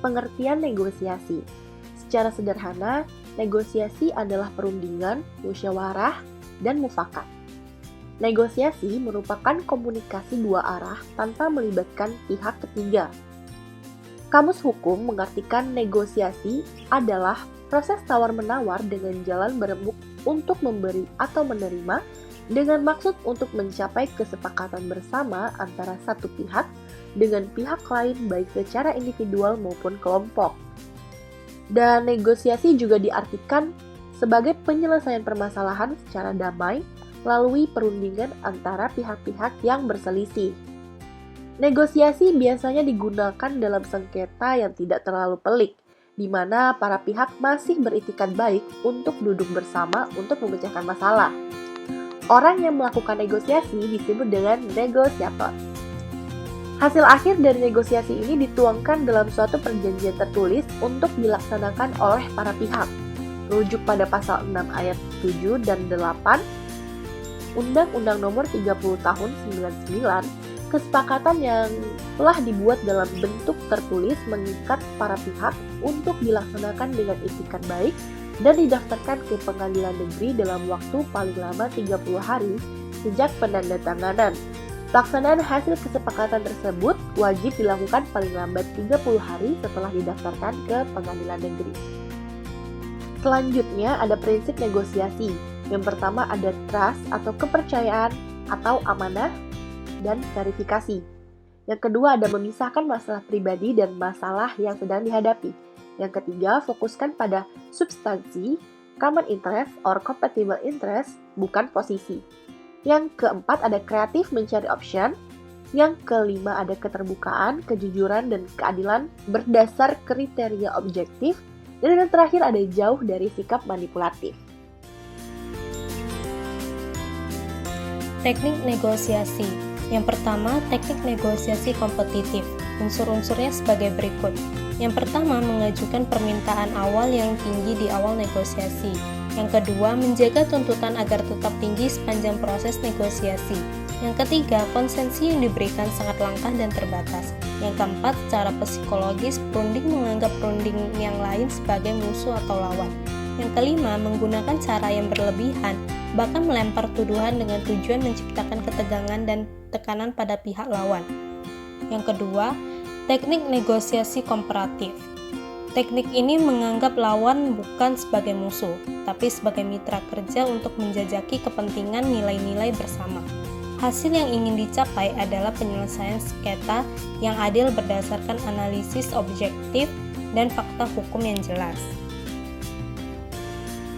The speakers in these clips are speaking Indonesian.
Pengertian negosiasi. Secara sederhana, negosiasi adalah perundingan, musyawarah, dan mufakat. Negosiasi merupakan komunikasi dua arah tanpa melibatkan pihak ketiga. Kamus Hukum mengartikan negosiasi adalah proses tawar-menawar dengan jalan berembuk untuk memberi atau menerima dengan maksud untuk mencapai kesepakatan bersama antara satu pihak dengan pihak lain baik secara individual maupun kelompok. Dan negosiasi juga diartikan sebagai penyelesaian permasalahan secara damai melalui perundingan antara pihak-pihak yang berselisih. Negosiasi biasanya digunakan dalam sengketa yang tidak terlalu pelik, di mana para pihak masih beritikat baik untuk duduk bersama untuk memecahkan masalah. Orang yang melakukan negosiasi disebut dengan negosiator. Hasil akhir dari negosiasi ini dituangkan dalam suatu perjanjian tertulis untuk dilaksanakan oleh para pihak. Rujuk pada pasal 6 ayat 7 dan 8 Undang-Undang Nomor 30 Tahun 99, kesepakatan yang telah dibuat dalam bentuk tertulis mengikat para pihak untuk dilaksanakan dengan itikat baik dan didaftarkan ke pengadilan negeri dalam waktu paling lama 30 hari sejak penandatanganan. Pelaksanaan hasil kesepakatan tersebut wajib dilakukan paling lambat 30 hari setelah didaftarkan ke pengadilan negeri. Selanjutnya ada prinsip negosiasi. Yang pertama ada trust atau kepercayaan atau amanah dan verifikasi. Yang kedua ada memisahkan masalah pribadi dan masalah yang sedang dihadapi. Yang ketiga fokuskan pada substansi, common interest or compatible interest, bukan posisi. Yang keempat ada kreatif mencari option. Yang kelima ada keterbukaan, kejujuran, dan keadilan berdasar kriteria objektif. Dan yang terakhir ada jauh dari sikap manipulatif. Teknik negosiasi. Yang pertama, teknik negosiasi kompetitif. Unsur-unsurnya sebagai berikut. Yang pertama, mengajukan permintaan awal yang tinggi di awal negosiasi. Yang kedua, menjaga tuntutan agar tetap tinggi sepanjang proses negosiasi. Yang ketiga, konsensi yang diberikan sangat langka dan terbatas. Yang keempat, secara psikologis, perunding menganggap perunding yang lain sebagai musuh atau lawan. Yang kelima, menggunakan cara yang berlebihan, bahkan melempar tuduhan dengan tujuan menciptakan ketegangan dan tekanan pada pihak lawan. Yang kedua, teknik negosiasi komparatif. Teknik ini menganggap lawan bukan sebagai musuh, tapi sebagai mitra kerja untuk menjajaki kepentingan nilai-nilai bersama. Hasil yang ingin dicapai adalah penyelesaian sengketa yang adil berdasarkan analisis objektif dan fakta hukum yang jelas.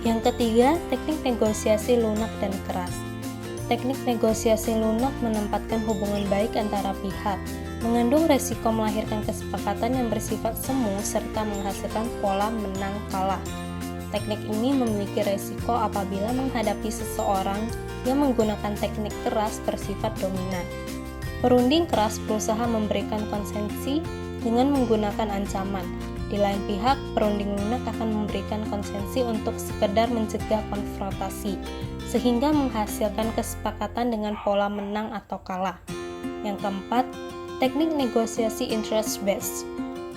Yang ketiga, teknik negosiasi lunak dan keras. Teknik negosiasi lunak menempatkan hubungan baik antara pihak, mengandung resiko melahirkan kesepakatan yang bersifat semu serta menghasilkan pola menang-kalah. Teknik ini memiliki resiko apabila menghadapi seseorang yang menggunakan teknik keras bersifat dominan. Perunding keras berusaha memberikan konsensi dengan menggunakan ancaman. Di lain pihak, perunding lunak akan memberikan konsensi untuk sekedar mencegah konfrontasi, sehingga menghasilkan kesepakatan dengan pola menang atau kalah. Yang keempat, teknik negosiasi interest-based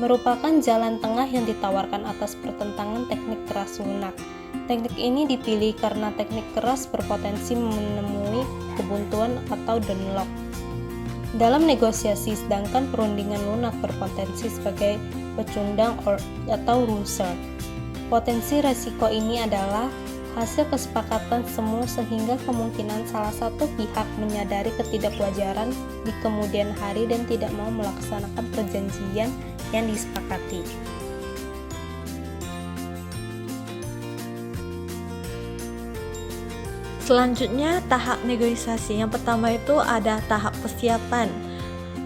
merupakan jalan tengah yang ditawarkan atas pertentangan teknik keras lunak. Teknik ini dipilih karena teknik keras berpotensi menemui kebuntuan atau deadlock dalam negosiasi, sedangkan perundingan lunak berpotensi sebagai pecundang atau loser. Potensi resiko ini adalah hasil kesepakatan semu sehingga kemungkinan salah satu pihak menyadari ketidakwajaran di kemudian hari dan tidak mau melaksanakan perjanjian yang disepakati. Selanjutnya, tahap negosiasi. Yang pertama itu ada tahap persiapan.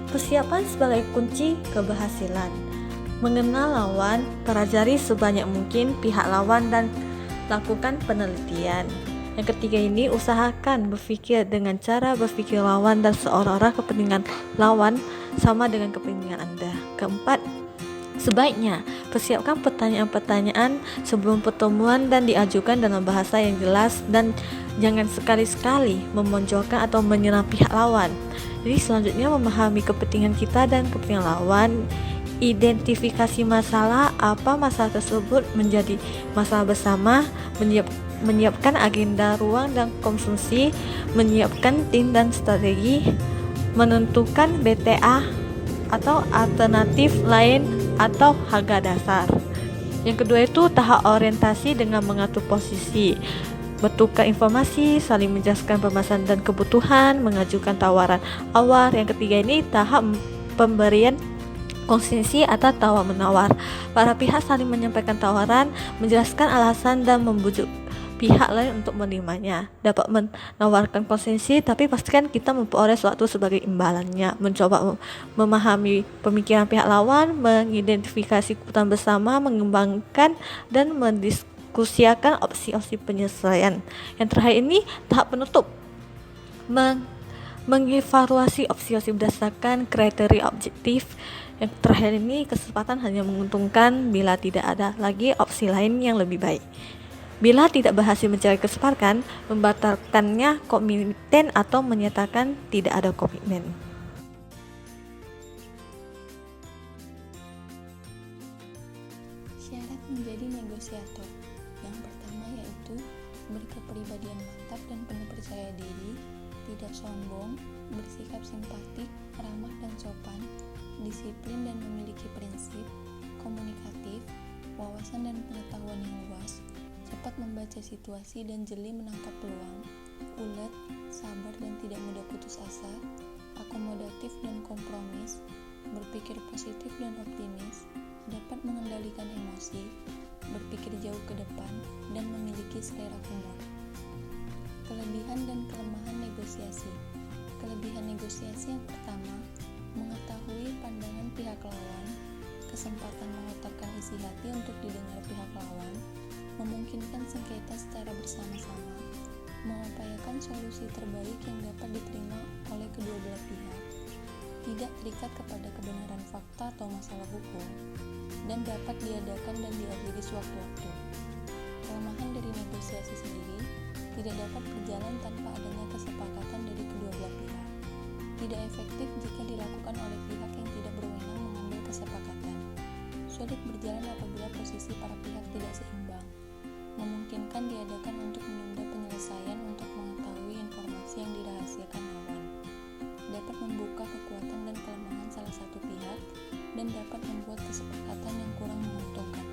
Persiapan sebagai kunci keberhasilan. Mengenal lawan, pelajari sebanyak mungkin pihak lawan dan lakukan penelitian. Yang ketiga ini, usahakan berpikir dengan cara berpikir lawan dan seolah-olah kepentingan lawan sama dengan kepentingan Anda. Keempat, sebaiknya persiapkan pertanyaan-pertanyaan sebelum pertemuan dan diajukan dalam bahasa yang jelas dan jangan sekali-sekali memonjolkan atau menyerang pihak lawan. Jadi selanjutnya memahami kepentingan kita dan kepentingan lawan. identifikasi masalah, apa masalah tersebut menjadi masalah bersama, menyiapkan agenda ruang dan konsumsi, menyiapkan tim dan strategi, menentukan BTA atau alternatif lain atau harga dasar. Yang kedua itu tahap orientasi dengan mengatur posisi, bertukar informasi, saling menjelaskan permasalahan dan kebutuhan, mengajukan tawaran awal. Yang ketiga ini tahap pemberian konsesi atau tawar-menawar. Para pihak saling menyampaikan tawaran, menjelaskan alasan dan membujuk pihak lain untuk menerimanya. Dapat menawarkan konsesi, tapi pastikan kita memperoleh sesuatu sebagai imbalannya. Mencoba memahami pemikiran pihak lawan, mengidentifikasi kebutuhan bersama, mengembangkan dan mendiskusiakan opsi-opsi penyelesaian. Yang terakhir ini tahap penutup, mengevaluasi opsi-opsi berdasarkan kriteria objektif. Yang terakhir ini kesempatan hanya menguntungkan bila tidak ada lagi opsi lain yang lebih baik. Bila tidak berhasil mencari kesepakatan, membatalkannya komitmen atau menyatakan tidak ada komitmen. Syarat menjadi negosiator. Yang pertama yaitu berkepribadian mantap dan penuh percaya diri, tidak sombong, bersikap simpatik, ramah dan sopan, disiplin dan memiliki prinsip, komunikatif, wawasan dan pengetahuan yang luas, cepat membaca situasi dan jeli menangkap peluang, ulet, sabar dan tidak mudah putus asa, akomodatif dan kompromis, berpikir positif dan optimis, dapat mengendalikan emosi, berpikir jauh ke depan, dan memiliki selera humor. Kelebihan dan kelemahan negosiasi. Kelebihan negosiasi yang pertama, mengetahui pandangan pihak lawan, kesempatan mengutarakan isi hati untuk didengar pihak lawan, memungkinkan sengketa secara bersama-sama, mengupayakan solusi terbaik yang dapat diterima oleh kedua belah pihak, tidak terikat kepada kebenaran fakta atau masalah hukum, dan dapat diadakan dan diakhiri sewaktu-waktu. Kelemahan dari negosiasi sendiri tidak dapat berjalan tanpa adanya kesepakatan dari kedua belah pihak. Tidak efektif jika dilakukan oleh pihak yang tidak berwenang mengambil kesepakatan. Sulit berjalan apabila posisi para pihak tidak seimbang. Memungkinkan diadakan untuk menunda penyelesaian untuk mengetahui informasi yang dirahasiakan lawan. Dapat membuka kekuatan dan kelemahan salah satu pihak dan dapat membuat kesepakatan yang kurang menguntungkan.